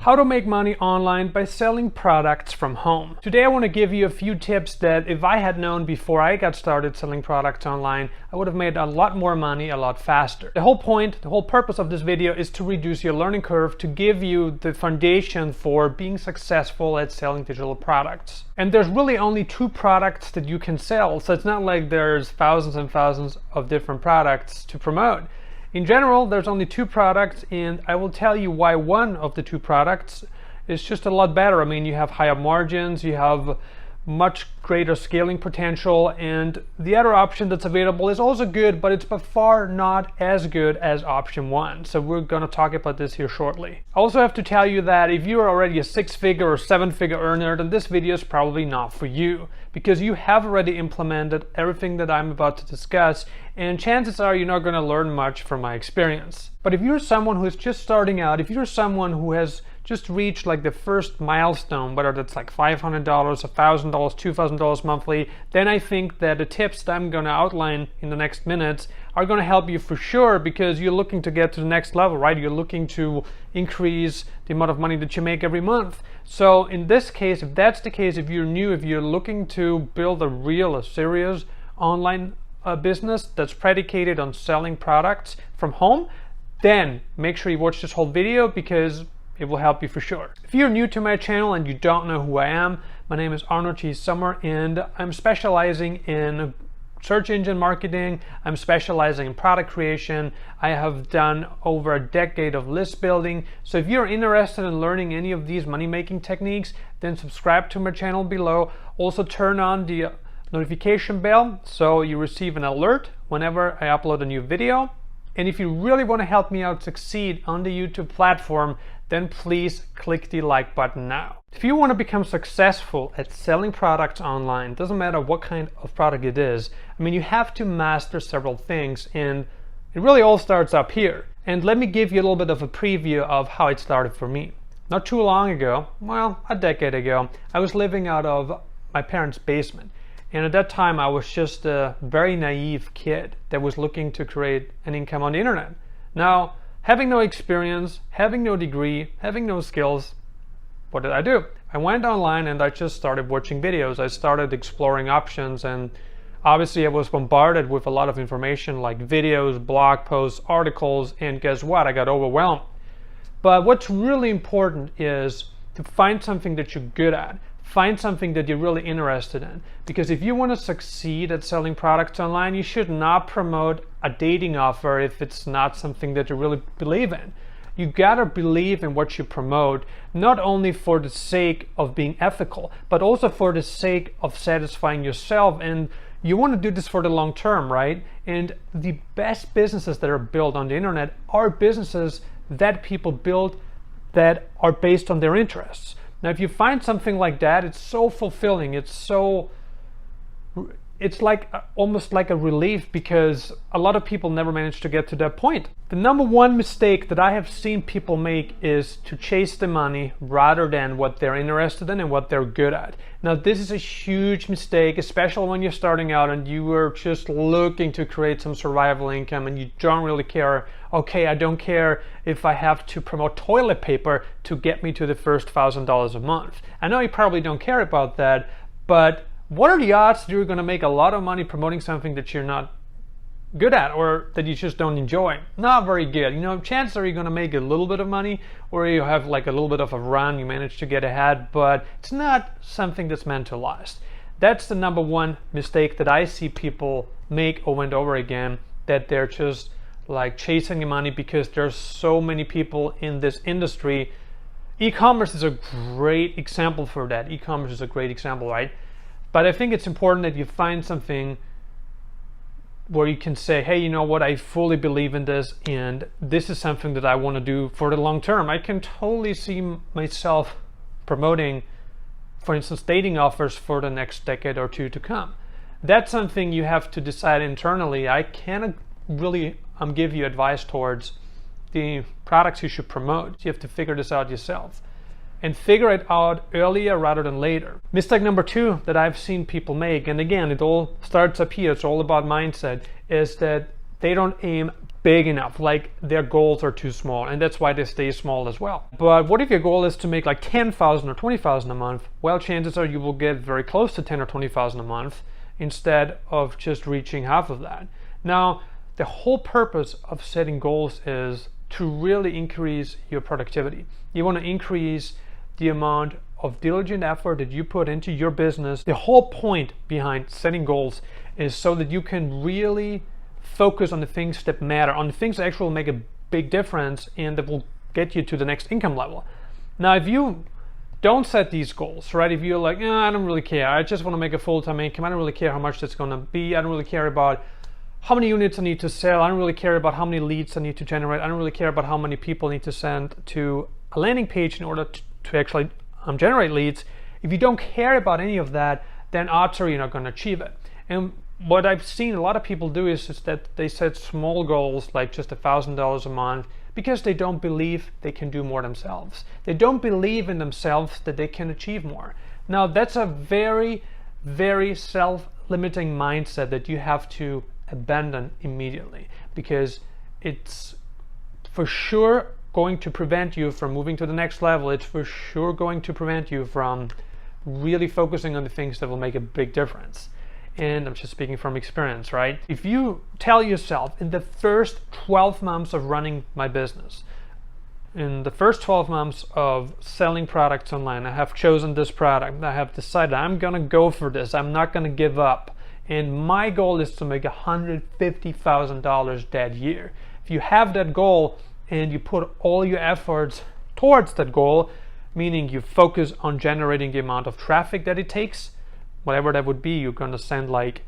How to make money online by selling products from home. Today I want to give you a few tips that if I had known before I got started selling products online, I would have made a lot more money a lot faster. The whole purpose of this video is to reduce your learning curve, to give you the foundation for being successful at selling digital products. And there's really only 2 products that you can sell, so it's not like there's thousands and thousands of different products to promote. In general, there's only 2 products, and I will tell you why one of the 2 products is just a lot better. I mean, you have higher margins, you have much greater scaling potential, and the other option that's available is also good, but it's by far not as good as option 1. So we're going to talk about this here shortly. I also have to tell you that if you're already a 6-figure or 7-figure earner, then this video is probably not for you, because you have already implemented everything that I'm about to discuss, and chances are you're not going to learn much from my experience. But if you're someone who's just starting out, if you're someone who has just reached like the first milestone, whether that's like $500, $1,000, $2,000 monthly, then I think that the tips that I'm going to outline in the next minutes are going to help you for sure, because you're looking to get to the next level, right? You're looking to increase the amount of money that you make every month. So in this case, if that's the case, if you're new, if you're looking to build a serious online business that's predicated on selling products from home, then make sure you watch this whole video, because it will help you for sure. If you're new to my channel and you don't know who I am, my name is Arnold G. Sommer, and I'm specializing in search engine marketing. I'm specializing in product creation. I have done over a decade of list building. So if you're interested in learning any of these money-making techniques, then subscribe to my channel below. Also turn on the notification bell so you receive an alert whenever I upload a new video. And if you really want to help me out succeed on the YouTube platform, then please click the like button now. If you want to become successful at selling products online, doesn't matter what kind of product it is, I mean, you have to master several things, and it really all starts up here. And let me give you a little bit of a preview of how it started for me. Not too long ago, well, a decade ago, I was living out of my parents' basement. And at that time, I was just a very naive kid that was looking to create an income on the internet. Now, having no experience, having no degree, having no skills, what did I do? I went online and I just started watching videos. I started exploring options, and obviously I was bombarded with a lot of information like videos, blog posts, articles, and guess what? I got overwhelmed. But what's really important is to find something that you're good at. Find something that you're really interested in, because if you want to succeed at selling products online, you should not promote a dating offer if it's not something that you really believe in. You gotta believe in what you promote, not only for the sake of being ethical, but also for the sake of satisfying yourself. And you want to do this for the long term, right? And the best businesses that are built on the internet are businesses that people build that are based on their interests. Now, if you find something like that, it's so fulfilling. It's like almost like a relief, because a lot of people never manage to get to that point. The number one mistake that I have seen people make is to chase the money rather than what they're interested in and what they're good at. Now, this is a huge mistake, especially when you're starting out and you are just looking to create some survival income and you don't really care. Okay, I don't care if I have to promote toilet paper to get me to the first $1,000 a month. I know you probably don't care about that, but what are the odds that you're going to make a lot of money promoting something that you're not good at or that you just don't enjoy? Not very good. You know, chances are you're going to make a little bit of money, or you have like a little bit of a run, you manage to get ahead, but it's not something that's meant to last. That's the number one mistake that I see people make over and over again, that they're just like chasing the money because there's so many people in this industry. E-commerce is a great example for that. E-commerce is a great example, right? But I think it's important that you find something where you can say, hey, you know what, I fully believe in this, and this is something that I want to do for the long term. I can totally see myself promoting, for instance, dating offers for the next decade or 2 to come. That's something you have to decide internally. I can't really give you advice towards the products you should promote. You have to figure this out yourself, and figure it out earlier rather than later. Mistake number 2 that I've seen people make, and again, it all starts up here, it's all about mindset, is that they don't aim big enough, like their goals are too small, and that's why they stay small as well. But what if your goal is to make like 10,000 or 20,000 a month? Well, chances are you will get very close to 10 or 20,000 a month instead of just reaching half of that. Now, the whole purpose of setting goals is to really increase your productivity. You want to increase the amount of diligent effort that you put into your business. The whole point behind setting goals is so that you can really focus on the things that matter, on the things that actually will make a big difference and that will get you to the next income level. Now, if you don't set these goals, right? If you're like, I don't really care, I just want to make a full-time income, I don't really care how much that's going to be, I don't really care about how many units I need to sell, I don't really care about how many leads I need to generate, I don't really care about how many people I need to send to a landing page in order to actually generate leads. If you don't care about any of that, then odds are you're not going to achieve it. And what I've seen a lot of people do is that they set small goals like just $1,000 a month because they don't believe they can do more themselves. They don't believe in themselves that they can achieve more. Now, that's a very, very self-limiting mindset that you have to abandon immediately, because it's for sure going to prevent you from moving to the next level. It's for sure going to prevent you from really focusing on the things that will make a big difference. And I'm just speaking from experience, right? If you tell yourself, in the first 12 months of running my business, in the first 12 months of selling products online, I have chosen this product, I have decided I'm gonna go for this, I'm not gonna give up, and my goal is to make $150,000 that year. If you have that goal and you put all your efforts towards that goal, meaning you focus on generating the amount of traffic that it takes, whatever that would be, you're going to send like,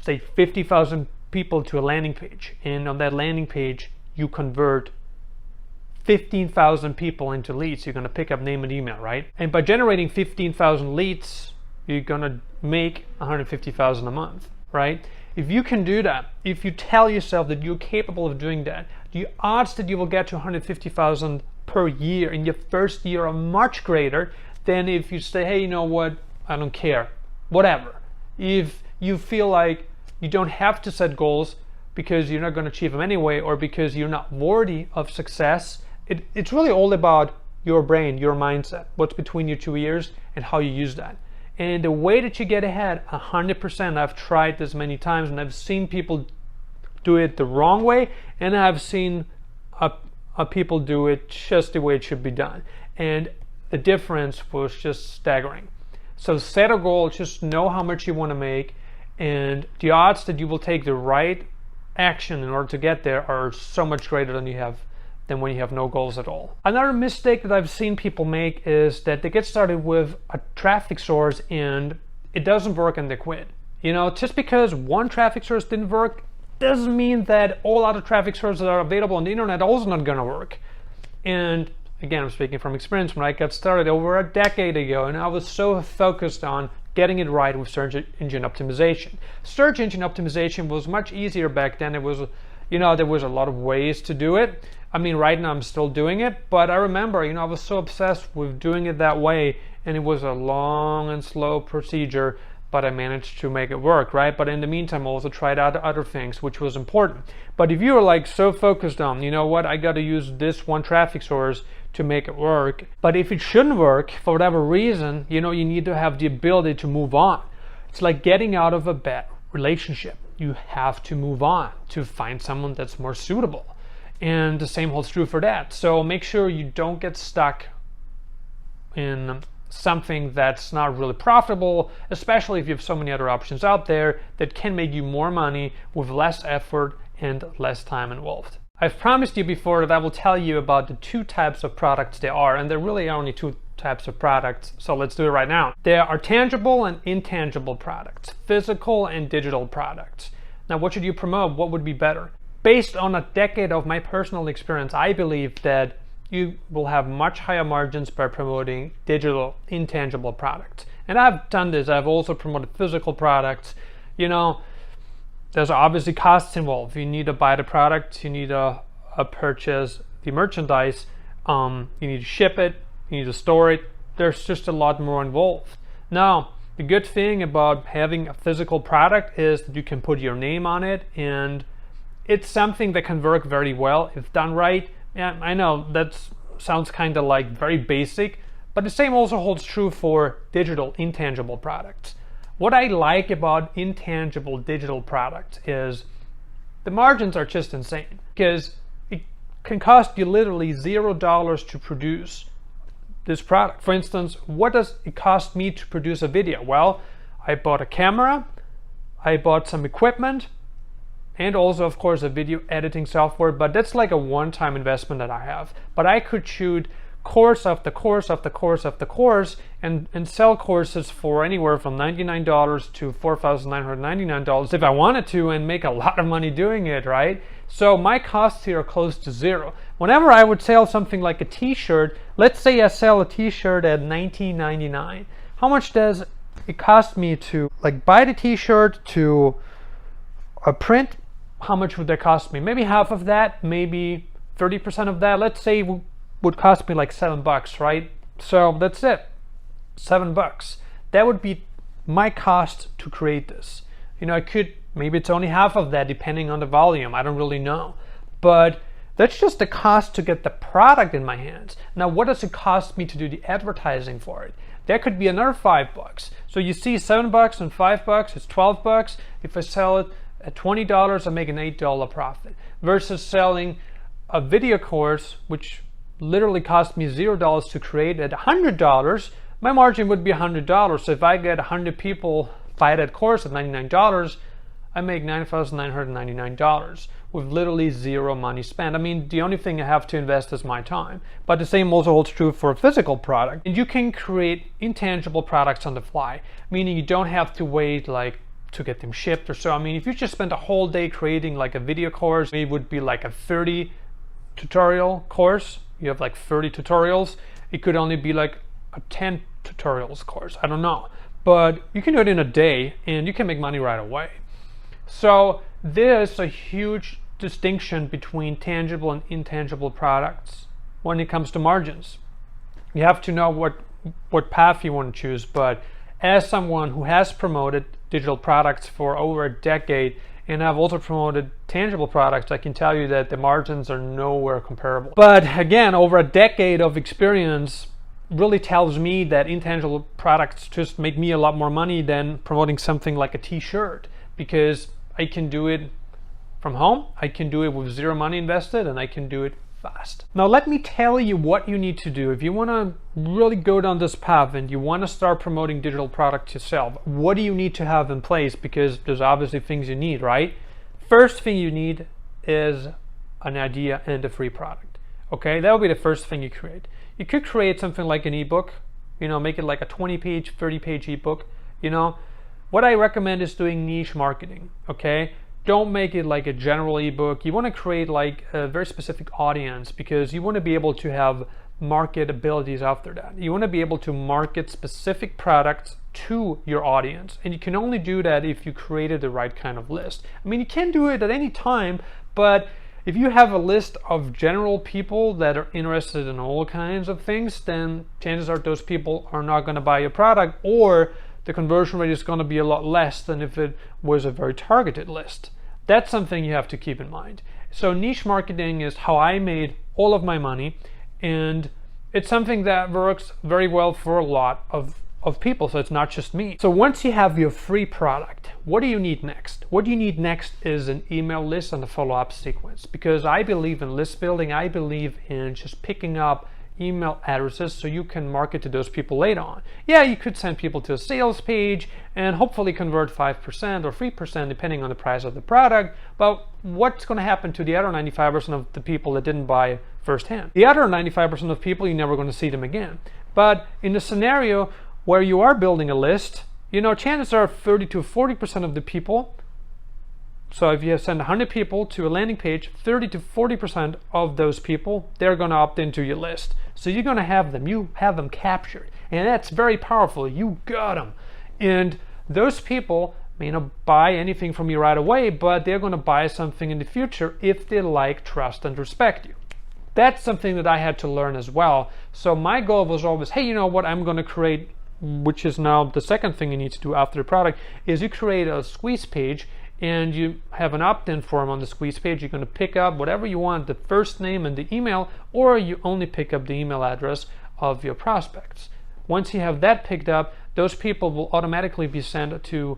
say, 50,000 people to a landing page, and on that landing page you convert 15,000 people into leads. You're going to pick up name and email, right? And by generating 15,000 leads, you're going to make 150,000 a month, right? If you can do that, if you tell yourself that you're capable of doing that, the odds that you will get to 150,000 per year in your first year are much greater than if you say, hey, you know what, I don't care, whatever. If you feel like you don't have to set goals because you're not going to achieve them anyway, or because you're not worthy of success, it's really all about your brain, your mindset, what's between your two ears, and how you use that. And the way that you get ahead, 100%, I've tried this many times, and I've seen people do it the wrong way, and I've seen people do it just the way it should be done. And the difference was just staggering. So set a goal, just know how much you want to make, and the odds that you will take the right action in order to get there are so much greater than when you have no goals at all. Another mistake that I've seen people make is that they get started with a traffic source and it doesn't work and they quit. You know, just because one traffic source didn't work doesn't mean that all other traffic sources that are available on the internet are also not going to work. And again, I'm speaking from experience. When I got started over a decade ago, and I was so focused on getting it right with search engine optimization. Search engine optimization was much easier back then. It was, there was a lot of ways to do it. I mean, right now I'm still doing it, but I remember, I was so obsessed with doing it that way, and it was a long and slow procedure, but I managed to make it work, right? But in the meantime, I also tried out other things, which was important. But if you were like so focused on, you know what, I got to use this one traffic source to make it work, but if it shouldn't work for whatever reason, you need to have the ability to move on. It's like getting out of a bad relationship. You have to move on to find someone that's more suitable. And the same holds true for that. So make sure you don't get stuck in something that's not really profitable, especially if you have so many other options out there that can make you more money with less effort and less time involved. I've promised you before that I will tell you about the two types of products there are, and there really are only two types of products, so let's do it right now. There are tangible and intangible products, physical and digital products. Now, what should you promote? What would be better? Based on a decade of my personal experience, I believe that you will have much higher margins by promoting digital, intangible products. And I've done this. I've also promoted physical products. There's obviously costs involved. You need to buy the product, you need to purchase the merchandise, you need to ship it, you need to store it. There's just a lot more involved. Now, the good thing about having a physical product is that you can put your name on it, and it's something that can work very well if done right. Yeah, I know that sounds kind of like very basic, but the same also holds true for digital intangible products. What I like about intangible digital products is the margins are just insane, because it can cost you literally $0 to produce this product. For instance, what does it cost me to produce a video? Well, I bought a camera, I bought some equipment, and also of course a video editing software, but that's like a one-time investment that I have. But I could shoot course after course after course after course and sell courses for anywhere from $99 to $4,999 if I wanted to, and make a lot of money doing it, right? So my costs here are close to zero. Whenever I would sell something like a t-shirt, let's say I sell a t-shirt at $19.99, how much does it cost me to like buy the t-shirt, to print? How much would that cost me? Maybe half of that, maybe 30% of that. Let's say would cost me like $7, right? So that's it, $7. That would be my cost to create this. You know, I could, maybe it's only half of that depending on the volume, I don't really know. But that's just the cost to get the product in my hands. Now, what does it cost me to do the advertising for it? That could be another $5. So you see $7 and $5, it's $12. If I sell it at $20, I make an $8 profit. Versus selling a video course, which literally cost me $0 to create, at $100, my margin would be $100. So if I get 100 people buy that course at $99, I make $9,999 with literally zero money spent. I mean, the only thing I have to invest is my time. But the same also holds true for a physical product. And you can create intangible products on the fly, meaning you don't have to wait like to get them shipped or so. I mean, if you just spent a whole day creating like a video course, it would be like a 30 tutorial course. You have like 30 tutorials. It could only be like a 10 tutorials course. I don't know. But you can do it in a day and you can make money right away. So there's a huge distinction between tangible and intangible products when it comes to margins. You have to know what path you want to choose. But as someone who has promoted digital products for over a decade, and I've also promoted tangible products, I can tell you that the margins are nowhere comparable. But again, over a decade of experience really tells me that intangible products just make me a lot more money than promoting something like a t-shirt, because I can do it from home, I can do it with zero money invested, and I can do it fast. Now let me tell you what you need to do if you want to really go down this path and you want to start promoting digital products yourself. What do you need to have in place? Because there's obviously things you need, right? First thing you need is an idea and a free product. Okay, that will be the first thing you create. You could create something like an ebook, you know, make it like a 20-page, 30-page ebook. You know, what I recommend is doing niche marketing. Okay, don't make it like a general ebook. You want to create like a very specific audience, because you want to be able to have market abilities after that. You want to be able to market specific products to your audience, and you can only do that if you created the right kind of list. I mean, you can do it at any time, but if you have a list of general people that are interested in all kinds of things, then chances are those people are not going to buy your product, or the conversion rate is going to be a lot less than if it was a very targeted list. That's something you have to keep in mind. So niche marketing is how I made all of my money, and it's something that works very well for a lot of people, so it's not just me. So once you have your free product, what do you need next? What you need next is an email list and a follow-up sequence, because I believe in list building. I believe in just picking up email addresses so you can market to those people later on. Yeah, you could send people to a sales page and hopefully convert 5% or 3% depending on the price of the product, but what's going to happen to the other 95% of the people that didn't buy firsthand? The other 95% of people, you're never going to see them again. But in the scenario where you are building a list, you know, chances are 30 to 40% of the people, so if you send 100 people to a landing page, 30 to 40% of those people, they're going to opt into your list. So you're going to have them, you have them captured. And that's very powerful. You got them. And those people may not buy anything from you right away, but they're going to buy something in the future if they like, trust, and respect you. That's something that I had to learn as well. So my goal was always, hey, you know what, I'm going to create, which is now the second thing you need to do after the product, is you create a squeeze page and you have an opt-in form on the squeeze page. You're going to pick up whatever you want, the first name and the email, or you only pick up the email address of your prospects. Once you have that picked up, those people will automatically be sent to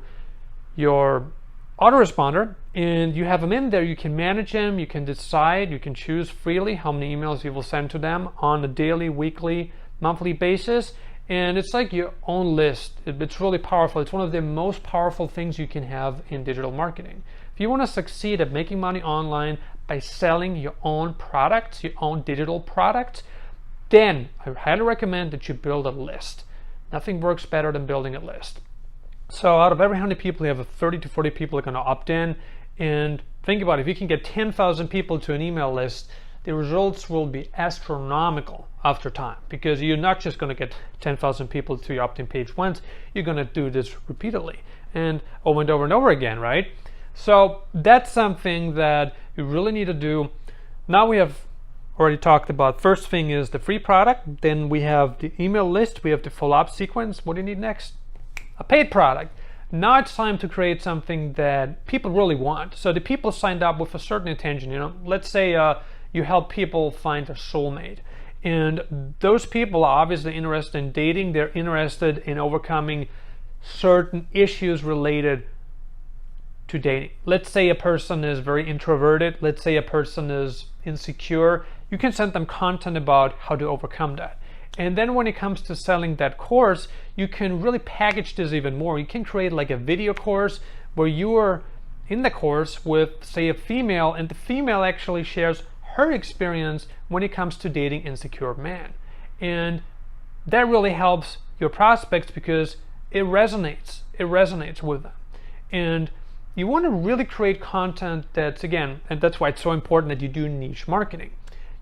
your autoresponder, and you have them in there. You can manage them, you can decide, you can choose freely how many emails you will send to them on a daily, weekly, monthly basis, and it's like your own list. It's really powerful. It's one of the most powerful things you can have in digital marketing. If you want to succeed at making money online by selling your own products, your own digital products, then I highly recommend that you build a list. Nothing works better than building a list. So out of every 100 people, you have 30 to 40 people are going to opt in. And think about it, if you can get 10,000 people to an email list, the results will be astronomical after time, because you're not just going to get 10,000 people to your opt-in page once, you're going to do this repeatedly and over and over and over again, right? So that's something that you really need to do. Now we have already talked about, first thing is the free product, then we have the email list, we have the follow-up sequence. What do you need next? A paid product. Now it's time to create something that people really want. So the people signed up with a certain intention. Let's say you help people find a soulmate, and those people are obviously interested in dating. They're interested in overcoming certain issues related to dating. Let's say a person is very introverted. Let's say a person is insecure. You can send them content about how to overcome that. And then when it comes to selling that course, you can really package this even more. You can create like a video course where you are in the course with, say, a female, and the female actually shares her experience when it comes to dating insecure men. And that really helps your prospects because it resonates with them. And you want to really create content that's, again, and that's why it's so important that you do niche marketing.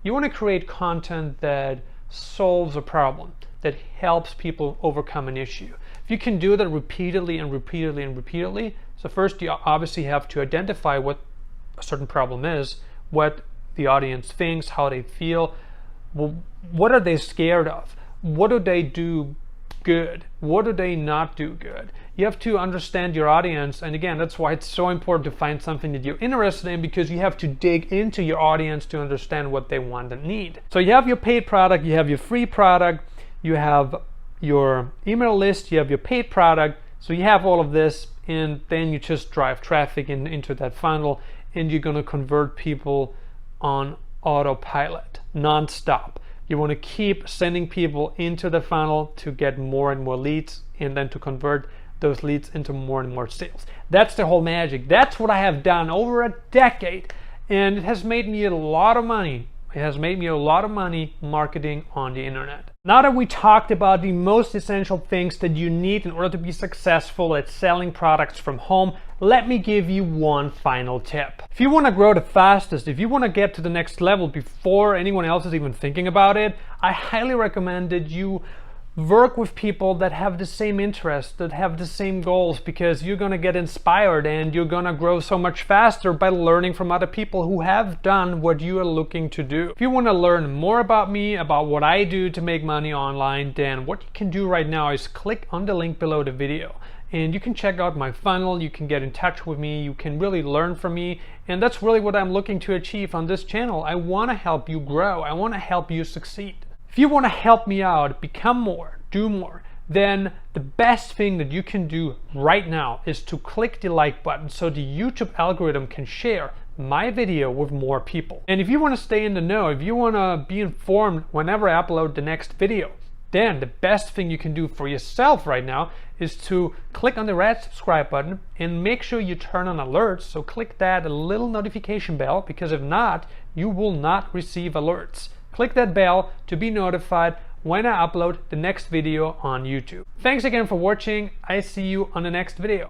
You want to create content that solves a problem, that helps people overcome an issue. If you can do that repeatedly and repeatedly and repeatedly, so first you obviously have to identify what a certain problem is, what the audience thinks, how they feel, what are they scared of, what do they do good, what do they not do good. You have to understand your audience, and again, that's why it's so important to find something that you're interested in, because you have to dig into your audience to understand what they want and need. So you have your paid product, you have your free product, you have your email list, you have your paid product. So you have all of this, and then you just drive traffic into that funnel, and you're going to convert people on autopilot non-stop. You want to keep sending people into the funnel to get more and more leads, and then to convert those leads into more and more sales. That's the whole magic. That's what I have done over a decade, and it has made me a lot of money. It has made me a lot of money marketing on the internet. Now that we talked about the most essential things that you need in order to be successful at selling products from home, let me give you one final tip. If you want to grow the fastest, if you want to get to the next level before anyone else is even thinking about it, I highly recommend that you work with people that have the same interests, that have the same goals, because you're going to get inspired and you're going to grow so much faster by learning from other people who have done what you are looking to do. If you want to learn more about me, about what I do to make money online, then what you can do right now is click on the link below the video. And you can check out my funnel, you can get in touch with me, you can really learn from me, and that's really what I'm looking to achieve on this channel. I want to help you grow, I want to help you succeed. If you want to help me out, become more, do more, then the best thing that you can do right now is to click the like button so the YouTube algorithm can share my video with more people. And if you want to stay in the know, if you want to be informed whenever I upload the next video, then the best thing you can do for yourself right now is to click on the red subscribe button and make sure you turn on alerts. So click that little notification bell, because if not, you will not receive alerts. Click that bell to be notified when I upload the next video on YouTube. Thanks again for watching. I see you on the next video.